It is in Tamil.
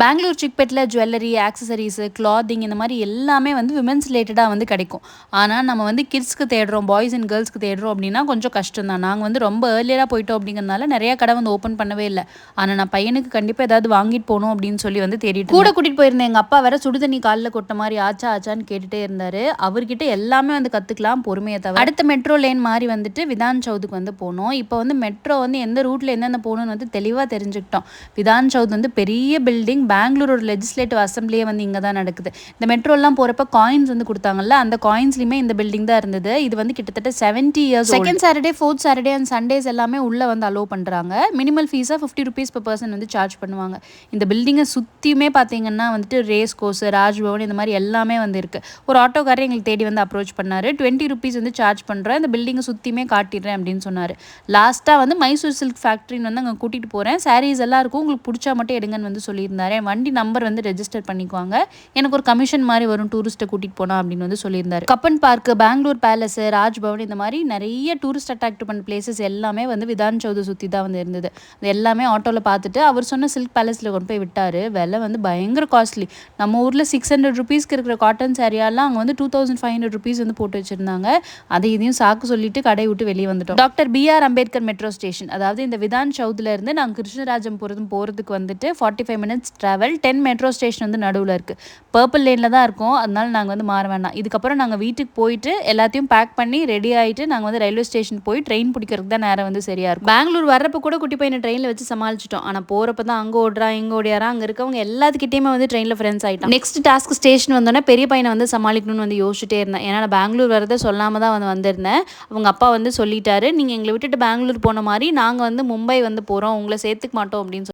பெங்களூர் சிக்பெட்டில் ஜுவல்லரி, ஆக்சசரிஸு, கிளாத்திங் இந்த மாதிரி எல்லாமே வந்து விமென்ஸ் ரிலேட்டடாக வந்து கிடைக்கும். ஆனால் நம்ம வந்து கிட்ஸ்க்கு தேடுறோம், பாய்ஸ் அண்ட் கேர்ள்ஸ்க்கு தேடுறோம் அப்படின்னா கொஞ்சம் கஷ்டம் தான். நாங்கள் வந்து ரொம்ப ஏர்லியராக போயிட்டோம் அப்படிங்கிறனால நிறைய கடை வந்து ஓப்பன் பண்ணவே இல்லை. ஆனால் நான் பையனுக்கு கண்டிப்பாக ஏதாவது வாங்கிட்டு போகணும் அப்படின்னு சொல்லி வந்து தேடிட்டு கூட கூட்டிகிட்டு போயிருந்தேன். எங்கள் அப்பா வேற சுடு தண்ணி காலில் கொட்ட மாதிரி ஆச்சான்னு கேட்டுகிட்டே இருந்தார். அவர்கிட்ட எல்லாமே வந்து கற்றுக்கலாம் பொறுமையை தவிர. அடுத்த மெட்ரோ லேன் மாதிரி வந்துட்டு விதான் சவுத்துக்கு வந்து போனோம். இப்போ வந்து மெட்ரோ வந்து எந்த ரூட்டில் என்னென்ன போகணுன்னு வந்து தெளிவாக தெரிஞ்சுக்கிட்டோம். விதான் சவுத் வந்து பெரிய பில்டிங். பெங்களூரோட லெஜிஸ்லேட்டிவ் அசம்பிளியே வந்து இங்கே தான் நடக்குது. இந்த மெட்ரோலாம் போகிறப்ப காயின்ஸ் வந்து கொடுத்தாங்கல்ல, அந்த காயின்ஸ்லையுமே இந்த பில்டிங் தான் இருந்தது. இது வந்து கிட்டத்தட்ட 70 years. Second Saturday, fourth Saturday and Sundays எல்லாமே உள்ளே வந்து அலோவ் பண்ணுறாங்க. மினிமல் ஃபீஸாக 50 ருபீஸ் per person வந்து சார்ஜ் பண்ணுவாங்க. இந்த பில்டிங்கை சுற்றியுமே பார்த்தீங்கன்னா வந்துட்டு ரேஸ் கோர்ஸ், ராஜ்பவன் இந்த மாதிரி எல்லாமே வந்து இருக்குது. ஒரு ஆட்டோக்காரர் எங்களுக்கு தேடி வந்து அப்ரோச் பண்ணார். 20 ருபீஸ் வந்து சார்ஜ் பண்ணுறேன், இந்த பில்டிங்கை சுற்றியுமே காட்டிடுறேன் அப்படின்னு சொன்னார். லாஸ்ட்டாக வந்து மைசூர் சில்க் ஃபேக்ட்ரின்னு வந்து அங்கே கூட்டிகிட்டு போகிறேன், சாரீஸ் எல்லாம் இருக்கும், உங்களுக்கு பிடிச்சா மட்டும் எடுங்கன்னு வந்து சொல்லியிருந்தாரு. என் வண்டி நம்பர் வந்து ரெஜிஸ்டர் பண்ணிக்குவாங்க, எனக்கு ஒரு கமிஷன் மாதிரி வரும் டூரிஸ்ட்டை கூட்டிகிட்டு போனால் அப்படின்னு வந்து சொல்லியிருந்தாரு. கப்பன் பார்க், பெங்களூர் பேலஸ், ராஜ்பவன் இந்த மாதிரி நிறைய டூரிஸ்ட் அட்ராக்ட் பண்ண பிளேசஸ் எல்லாமே வந்து விதான் சவுதை சுற்றி தான் வந்து இருந்தது. அது எல்லாமே ஆட்டோவில் பார்த்துட்டு அவர் சொன்ன சில்க் பேலஸில் கொண்டு போய் விட்டார். விலை வந்து பயங்கர காஸ்ட்லி. நம்ம ஊரில் 600 ருபீஸ்க்கு இருக்கிற காட்டன் சாரியாலாம் அங்கே வந்து 2500 ருபீஸ் வந்து போட்டு வச்சுருந்தாங்க. அதை இதையும் சாக்கு சொல்லிட்டு கடை விட்டு வெளியே வந்துட்டோம். Doctor B.R. Ambedkar metro station, அதாவது இந்த விதான் சவுத்தில் இருந்து நாங்கள் கிருஷ்ணராஜபுரம் போகிறதுக்கு வந்துட்டு 45 மினிட்ஸ் ட்ராவல். 10 மெட்ரோ ஸ்டேஷன் வந்து நடுவில் இருக்குது. பர்பிள் லேனில் தான் இருக்கும், அதனால நாங்கள் வந்து மாற வேண்டாம். இதுக்கப்புறம் நாங்கள் வீட்டுக்கு போயிட்டு எல்லாத்தையும் பேக் பண்ணி ரெடி ஆகிட்டு நாங்கள் வந்து ரயில்வே ஸ்டேஷன் போய் ட்ரெயின் பிடிக்கிறதுக்கு தான் நேரம் வந்து சரியாக இருக்கும். பெங்களூர் வர்றப்போ கூட குட்டி பையனை ட்ரெயினில் வச்சு சமாளிச்சிட்டோம். ஆனால் போகிறப்ப தான் அங்கே ஓடுறா இங்கே ஓடியாரா, அங்கே இருக்கவங்க எல்லாத்துக்கிட்டையுமே வந்து ட்ரெயினில் ஃப்ரெண்ட்ஸ் ஆகிட்டோம். நெக்ஸ்ட் டாஸ்க் ஸ்டேஷன் வந்தோடனே பெரிய பையனை வந்து சமாளிக்கணும்னு வந்து யோசிச்சுட்டே இருந்தேன். ஏன்னா நான் பெங்களூர் வரதை சொல்லாமல் தான் வந்து வந்திருந்தேன். அவங்க அப்பா வந்து சொல்லிட்டாரு, நீங்கள் எங்களை விட்டுட்டு பெங்களூர் போன மாதிரி நாங்கள் வந்து மும்பை வந்து போகிறோம், உங்களை சேர்த்துக்க மாட்டோம் அப்படின்னு